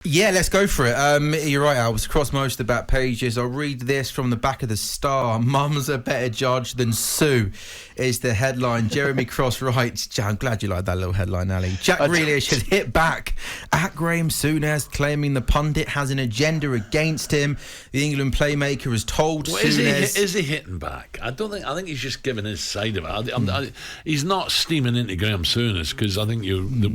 Yeah, let's go for it. You're right, I was across most of the back pages. I'll read this from the back of the Star. Mum's a better judge than Sue is the headline. Jeremy Cross writes, I'm glad you like that little headline, Ali. Jack Grealish has hit back at Graeme Souness, claiming the pundit has an agenda against him. The England playmaker has told Souness... Is he hitting back? I think he's just giving his side of it. He's not steaming into Graeme Souness, because I think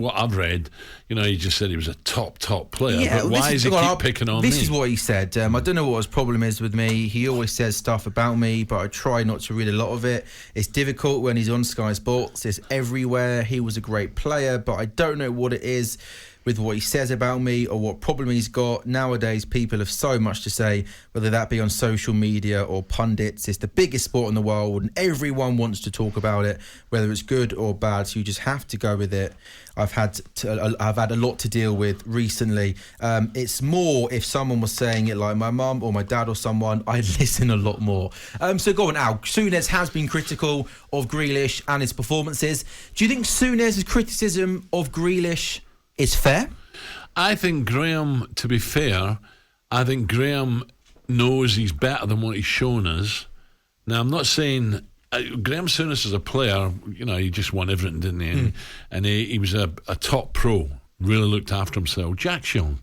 what I've read, he just said he was a top player. Yeah, but why is he keep picking on me? This is what he said. I don't know what his problem is with me. He always says stuff about me, but I try not to read a lot of it. It's difficult when he's on Sky Sports. It's everywhere. He was a great player, but I don't know what it is with what he says about me or what problem he's got. Nowadays, people have so much to say, whether that be on social media or pundits. It's the biggest sport in the world, and everyone wants to talk about it, whether it's good or bad. So you just have to go with it. I've had a lot to deal with recently. It's more if someone was saying it like my mum or my dad or someone, I'd listen a lot more. So go on, Al. Souness has been critical of Grealish and his performances. Do you think Souness's criticism of Grealish is fair? I think Graeme, to be fair, knows he's better than what he's shown us. Now, I'm not saying... Graeme Souness as a player, he just won everything, didn't he? And he was a top pro, really looked after himself. Jack's young,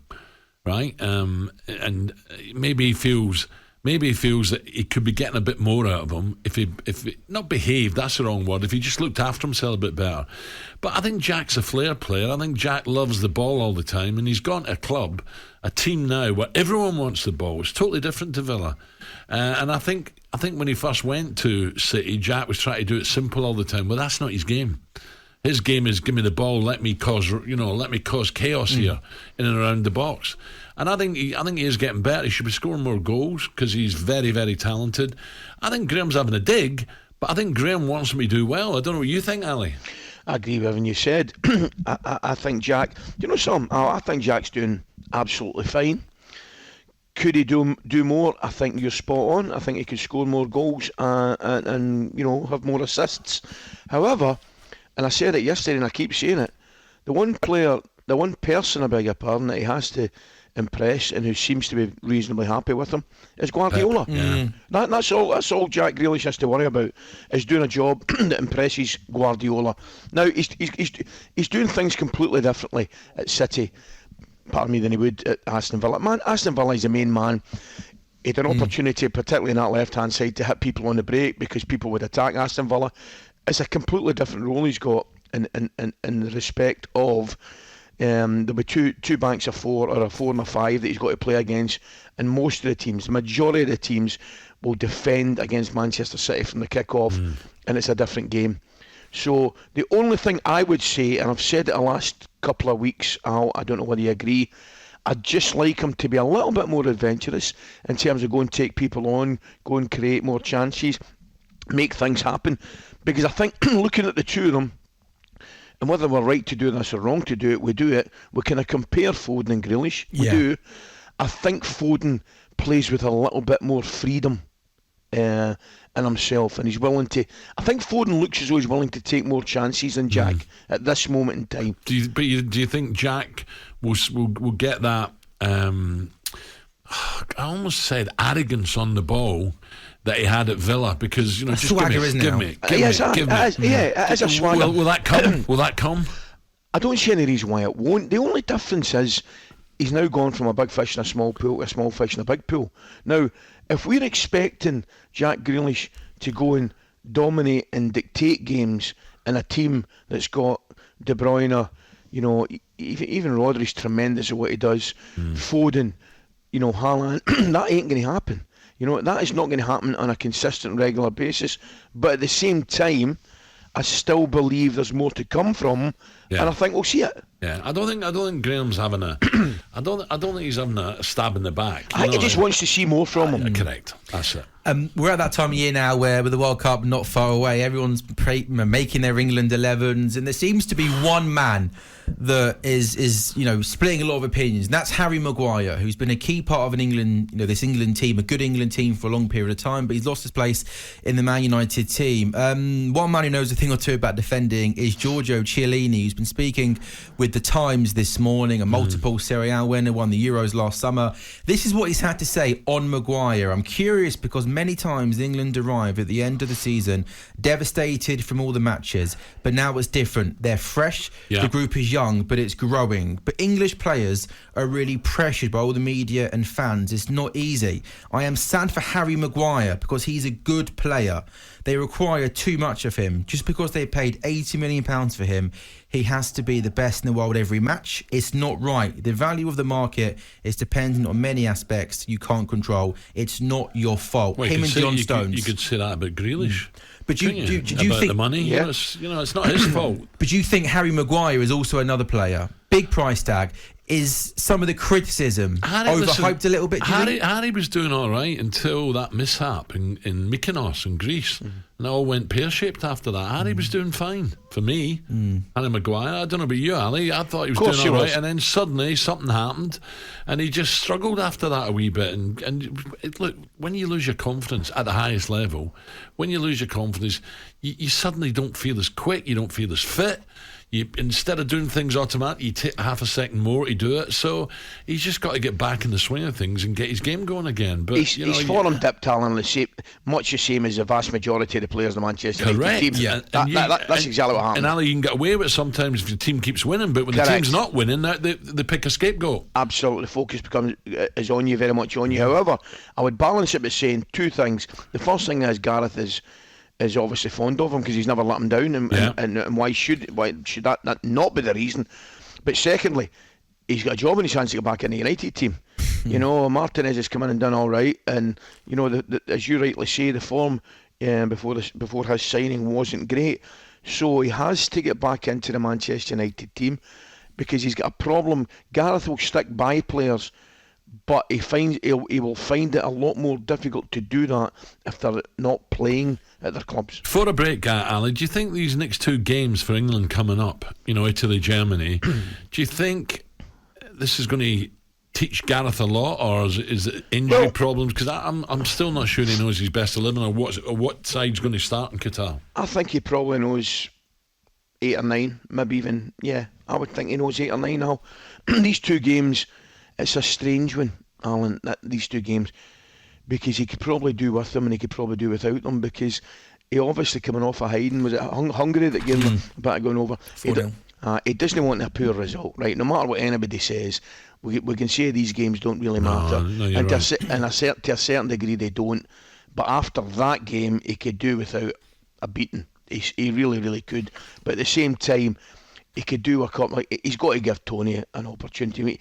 right? And maybe he feels that he could be getting a bit more out of him if he not behaved, that's the wrong word, if he just looked after himself a bit better. But I think Jack's a flair player. I think Jack loves the ball all the time, and he's gone to a team now where everyone wants the ball. It's totally different to Villa. And I think when he first went to City, Jack was trying to do it simple all the time. Well, that's not his game. His game is give me the ball, let me cause chaos here in and around the box. And I think he is getting better. He should be scoring more goals because he's very, very talented. I think Graeme's having a dig, but I think Graeme wants him to do well. I don't know what you think, Ali. I agree with everything you said. I think Jack, I think Jack's doing absolutely fine. Could he do more? I think you're spot on. I think he could score more goals and have more assists. However, and I said it yesterday and I keep saying it, the one person, I beg your pardon, that he has to impress and who seems to be reasonably happy with him is Guardiola. Yeah. That's all Jack Grealish has to worry about, is doing a job that impresses Guardiola. Now he's doing things completely differently at City, than he would at Aston Villa. Aston Villa is the main man. He had an opportunity, particularly in that left-hand side, to hit people on the break because people would attack Aston Villa. It's a completely different role he's got in the respect of there'll be two banks of four or a 4 and a 5 that he's got to play against, and most of the teams, the majority of the teams, will defend against Manchester City from the kick-off, and it's a different game. So the only thing I would say, and I've said it the last couple of weeks, Al, I don't know whether you agree, I'd just like him to be a little bit more adventurous in terms of go and take people on, go and create more chances, make things happen. Because I think looking at the two of them, and whether we're right to do this or wrong to do it, we do it. We kind of compare Foden and Grealish. We do. I think Foden plays with a little bit more freedom in himself, and he's willing to. I think Foden looks as though he's willing to take more chances than Jack at this moment in time. Do you think Jack will get that? I almost said arrogance on the ball that he had at Villa, because just swagger, give me. It is a swagger. Will that come? Will that come? I don't see any reason why it won't. The only difference is he's now gone from a big fish in a small pool to a small fish in a big pool. Now, if we're expecting Jack Grealish to go and dominate and dictate games in a team that's got De Bruyne, even Rodri's tremendous at what he does, Foden, Haaland, that ain't going to happen. That is not going to happen on a consistent, regular basis. But at the same time, I still believe there's more to come from him, and I think we'll see it. Yeah, I don't think Graham's having a. I don't think he's having a stab in the back. I think he just wants to see more from him. Correct. That's it. We're at that time of year now where, with the World Cup not far away, everyone's making their England 11s, and there seems to be one man that is splitting a lot of opinions, and that's Harry Maguire, who's been a key part of an England, this England team, a good England team for a long period of time, but he's lost his place in the Man United team. One man who knows a thing or two about defending is Giorgio Chiellini, who's been speaking with with the Times this morning, a multiple Serie A winner, won the Euros last summer. This is what he's had to say on Maguire. I'm curious because many times England arrive at the end of the season devastated from all the matches, but now it's different. They're fresh, the group is young, but it's growing. But English players are really pressured by all the media and fans. It's not easy. I am sad for Harry Maguire because he's a good player. They require too much of him. Just because they paid £80 million for him, he has to be the best in the world every match. It's not right. The value of the market is dependent on many aspects you can't control. It's not your fault. Well, him and John Stones. You could say that about Grealish. But do you about think the money? Yeah. It's not his fault. But you think Harry Maguire is also another player? Big price tag. Is some of the criticism overhyped a little bit? Harry was doing all right until that mishap in Mykonos in Greece. And it all went pear-shaped after that. Harry was doing fine for me. Harry Maguire, I don't know about you, Ali. I thought he was doing all right. And then suddenly something happened and he just struggled after that a wee bit. And look, when you lose your confidence at the highest level, when you lose your confidence, you suddenly don't feel as quick, you don't feel as fit. Instead of doing things automatically, you take half a second more to do it. So he's just got to get back in the swing of things and get his game going again. But his form dipped, Alan, much the same as the vast majority of the players in the Manchester United team. Yeah, that's exactly what happened. And Ali, you can get away with it sometimes if your team keeps winning, but when the team's not winning, they pick a scapegoat. Absolutely, focus is on you, very much on you. However, I would balance it by saying two things. The first thing is Gareth is obviously fond of him because he's never let him down, and why should that not be the reason? But secondly, he's got a job in his hands to get back in the United team. Martinez has come in and done all right, and as you rightly say, the form before his signing wasn't great, so he has to get back into the Manchester United team because he's got a problem. Gareth will stick by players, but he will find it a lot more difficult to do that if they're not playing at their clubs. For a break, Ali, do you think these next two games for England coming up, Italy, Germany, do you think this is going to teach Gareth a lot, or is it injury problems? Because I'm still not sure he knows his best 11 or what side's going to start in Qatar. I think he probably knows 8 or 9, maybe even, I would think he knows 8 or 9 now. These two games, it's a strange one, Alan, these two games, because he could probably do with them and he could probably do without them, because he obviously coming off a hiding. Was it Hungary that gave him a bit of going over? He doesn't want a poor result, right? No matter what anybody says, we can say these games don't really matter, and to a certain degree they don't. But after that game, he could do without a beating. He really, really could. But at the same time, he could do a couple. He's got to give Tony an opportunity.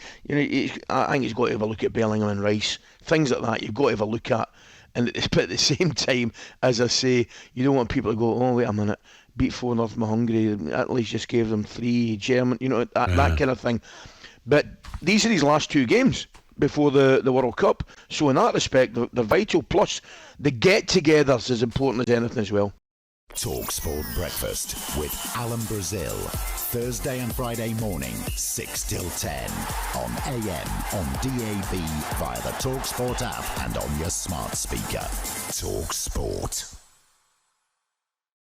I think he's got to have a look at Bellingham and Rice, things like that. You've got to have a look at, but at the same time, as I say, you don't want people to go, oh wait a minute, beat 4-0 from Hungary. At least just gave them 3. German, that kind of thing. But these are his last 2 games before the World Cup. So in that respect, they're vital. Plus, the get-togethers is important as anything as well. talkSPORT Breakfast with Alan Brazil. Thursday and Friday morning, 6 till 10. On AM, on DAB, via the talkSPORT app and on your smart speaker. talkSPORT.